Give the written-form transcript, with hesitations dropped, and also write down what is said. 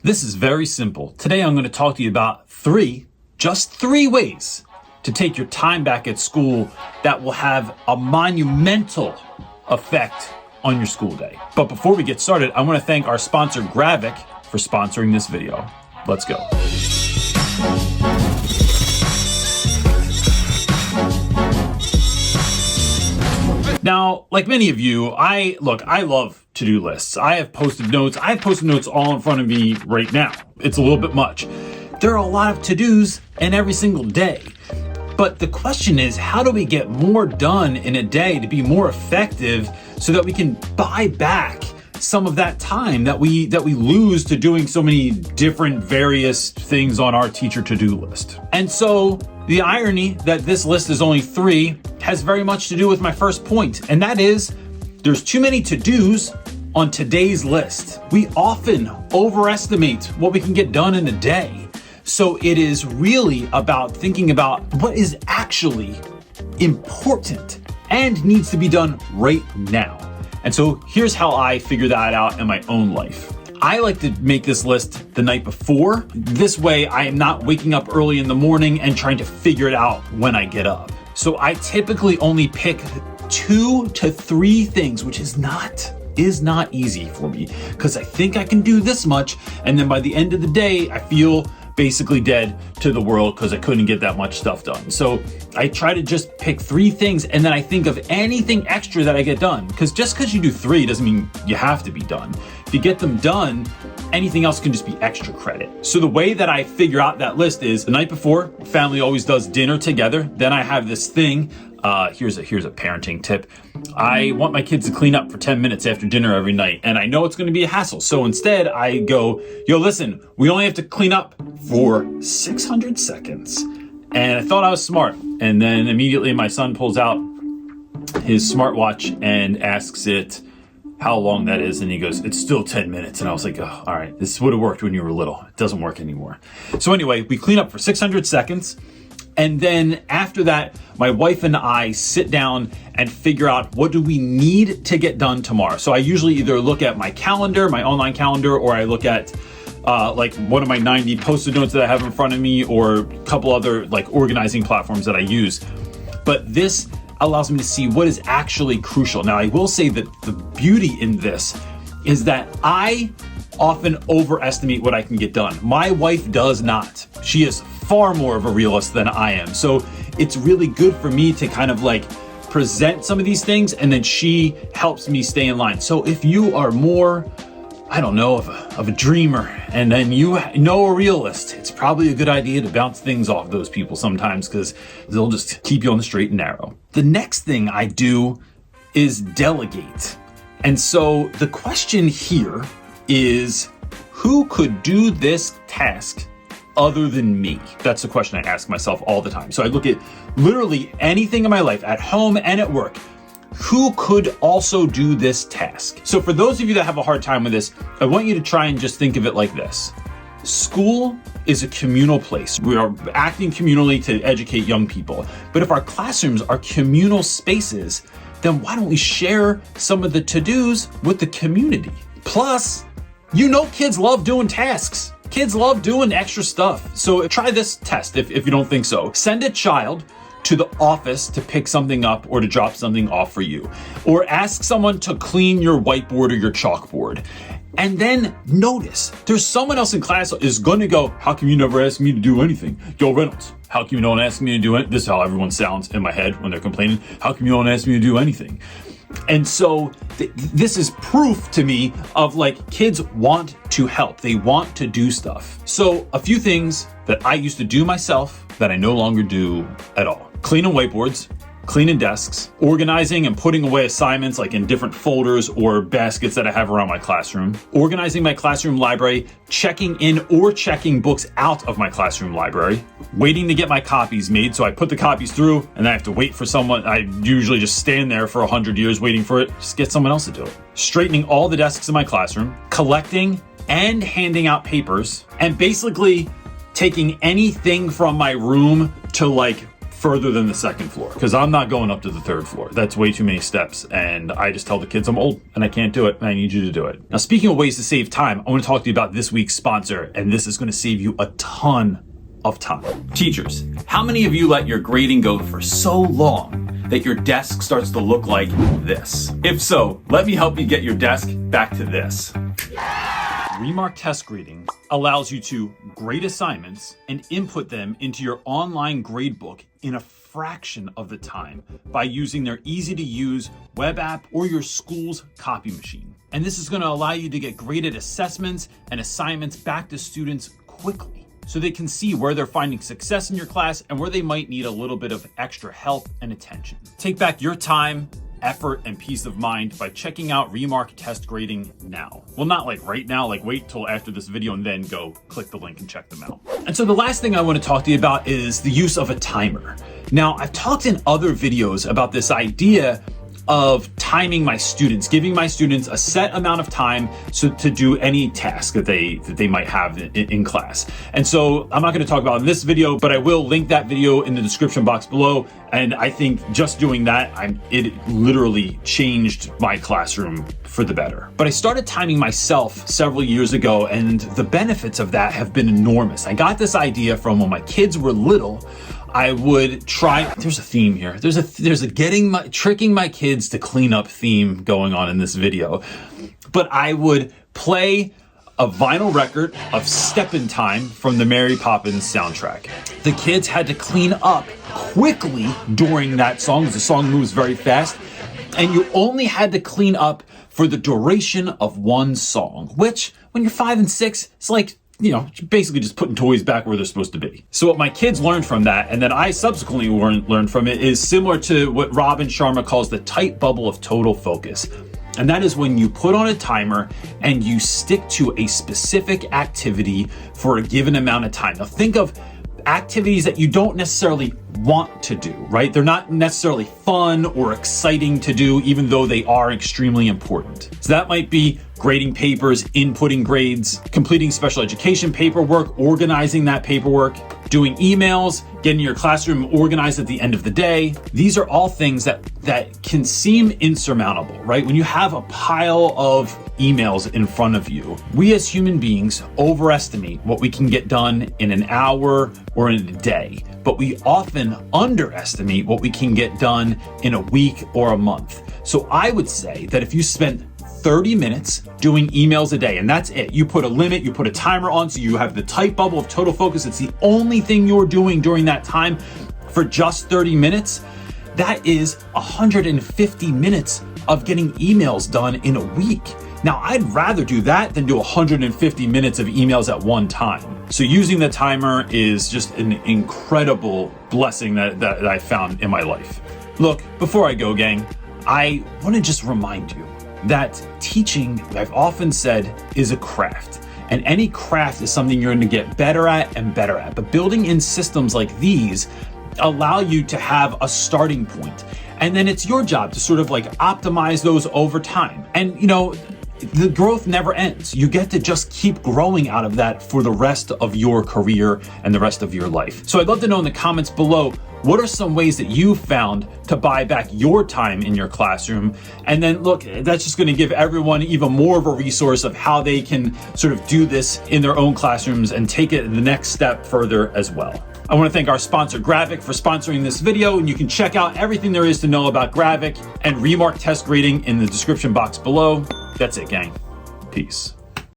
This is very simple. Today I'm going to talk to you about just three ways to take your time back at school that will have a monumental effect on your school day. But before we get started, I want to thank our sponsor Gravik for sponsoring this video. Let's go. Now, like many of you, I love to-do lists. I have post-it notes all in front of me right now. It's a little bit much. There are a lot of to-dos in every single day. But the question is, how do we get more done in a day to be more effective so that we can buy back some of that time that we lose to doing so many different various things on our teacher to-do list? And so the irony that this list is only 3 has very much to do with my first point, and that is there's too many to-dos on today's list. We often overestimate what we can get done in a day. So it is really about thinking about what is actually important and needs to be done right now. And so here's how I figure that out in my own life. I like to make this list the night before. This way I am not waking up early in the morning and trying to figure it out when I get up. So I typically only pick 2 to 3 things, which is not easy for me because I think I can do this much. And then by the end of the day, I feel basically dead to the world because I couldn't get that much stuff done. So I try to just pick 3 things and then I think of anything extra that I get done. Because just because you do 3 doesn't mean you have to be done. If you get them done, anything else can just be extra credit. So the way that I figure out that list is the night before, family always does dinner together. Then I have this thing. Here's a parenting tip. I want my kids to clean up for 10 minutes after dinner every night, and I know it's going to be a hassle. So instead I go, listen, we only have to clean up for 600 seconds. And I thought I was smart. And then immediately my son pulls out his smartwatch and asks it how long that is. And he goes, it's still 10 minutes. And I was like, oh, all right, this would have worked when you were little. It doesn't work anymore. So anyway, we clean up for 600 seconds. And then after that, my wife and I sit down and figure out what do we need to get done tomorrow. So I usually either look at my calendar, my online calendar, or I look at like one of my 90 post-it notes that I have in front of me, or a couple other like organizing platforms that I use. But this allows me to see what is actually crucial. Now, I will say that the beauty in this is that I often overestimate what I can get done. My wife does not. She is far more of a realist than I am. So it's really good for me to kind of like present some of these things, and then she helps me stay in line. So if you are more, I don't know, of a dreamer, and then you know a realist, it's probably a good idea to bounce things off those people sometimes because they'll just keep you on the straight and narrow. The next thing I do is delegate. And so the question here is, who could do this task other than me? That's the question I ask myself all the time. So I look at literally anything in my life, at home and at work. Who could also do this task? So for those of you that have a hard time with this, I want you to try and just think of it like this. School is a communal place. We are acting communally to educate young people. But if our classrooms are communal spaces, then why don't we share some of the to-dos with the community? Plus, kids love doing tasks. Kids love doing extra stuff. So try this test if you don't think so. Send a child to the office to pick something up or to drop something off for you. Or ask someone to clean your whiteboard or your chalkboard. And then notice there's someone else in class is going to go, how come you never ask me to do anything? Yo, Reynolds, how come you don't ask me to do it? This is how everyone sounds in my head when they're complaining. How come you don't ask me to do anything? And so this is proof to me of like kids want to help. They want to do stuff. So a few things that I used to do myself that I no longer do at all. Cleaning whiteboards, cleaning desks, organizing and putting away assignments like in different folders or baskets that I have around my classroom, organizing my classroom library, checking in or checking books out of my classroom library, waiting to get my copies made. So I put the copies through and then I have to wait for someone. I usually just stand there for 100 years waiting for it. Just get someone else to do it. Straightening all the desks in my classroom, collecting and handing out papers, and basically taking anything from my room to like further than the second floor, because I'm not going up to the third floor. That's way too many steps, and I just tell the kids I'm old and I can't do it, and I need you to do it. Now, speaking of ways to save time, I want to talk to you about this week's sponsor, and this is going to save you a ton of time. Teachers, how many of you let your grading go for so long that your desk starts to look like this? If so, let me help you get your desk back to this. Remark test grading allows you to grade assignments and input them into your online gradebook in a fraction of the time by using their easy-to-use web app or your school's copy machine. And this is going to allow you to get graded assessments and assignments back to students quickly, so they can see where they're finding success in your class and where they might need a little bit of extra help and attention. Take back your time, effort, and peace of mind by checking out Remark Test Grading now. Well, not like right now, like wait till after this video and then go click the link and check them out. And so the last thing I want to talk to you about is the use of a timer. Now, I've talked in other videos about this idea of timing my students, giving my students a set amount of time to do any task that they might have in class. And so I'm not going to talk about it in this video, but I will link that video in the description box below. And I think just doing that, it literally changed my classroom for the better. But I started timing myself several years ago, and the benefits of that have been enormous. I got this idea from when my kids were little. I would try, there's a theme here. There's a tricking my kids to clean up theme going on in this video. But I would play a vinyl record of Step in Time from the Mary Poppins soundtrack. The kids had to clean up quickly during that song, because the song moves very fast. And you only had to clean up for the duration of one song, which when you're 5 and 6, it's like, basically just putting toys back where they're supposed to be. So what my kids learned from that, and then I subsequently learned from it, is similar to what Robin Sharma calls the tight bubble of total focus. And that is when you put on a timer and you stick to a specific activity for a given amount of time. Now think of activities that you don't necessarily want to do, right? They're not necessarily fun or exciting to do, even though they are extremely important. So that might be grading papers, inputting grades, completing special education paperwork, organizing that paperwork, doing emails, getting your classroom organized at the end of the day. These are all things that can seem insurmountable, right? When you have a pile of emails in front of you, we as human beings overestimate what we can get done in an hour or in a day, but we often underestimate what we can get done in a week or a month. So I would say that if you spent 30 minutes doing emails a day, and that's it. You put a limit, you put a timer on, so you have the tight bubble of total focus. It's the only thing you're doing during that time for just 30 minutes. That is 150 minutes of getting emails done in a week. Now, I'd rather do that than do 150 minutes of emails at one time. So using the timer is just an incredible blessing that I found in my life. Look, before I go, gang, I want to just remind you that teaching, I've often said, is a craft. And any craft is something you're going to get better at and better at. But building in systems like these allow you to have a starting point. And then it's your job to sort of like optimize those over time. And the growth never ends. You get to just keep growing out of that for the rest of your career and the rest of your life. So I'd love to know in the comments below, what are some ways that you found to buy back your time in your classroom? And then look, that's just going to give everyone even more of a resource of how they can sort of do this in their own classrooms and take it the next step further as well. I want to thank our sponsor Gravik for sponsoring this video, and you can check out everything there is to know about Gravik and Remark Test Grading in the description box below. That's it, gang. Peace.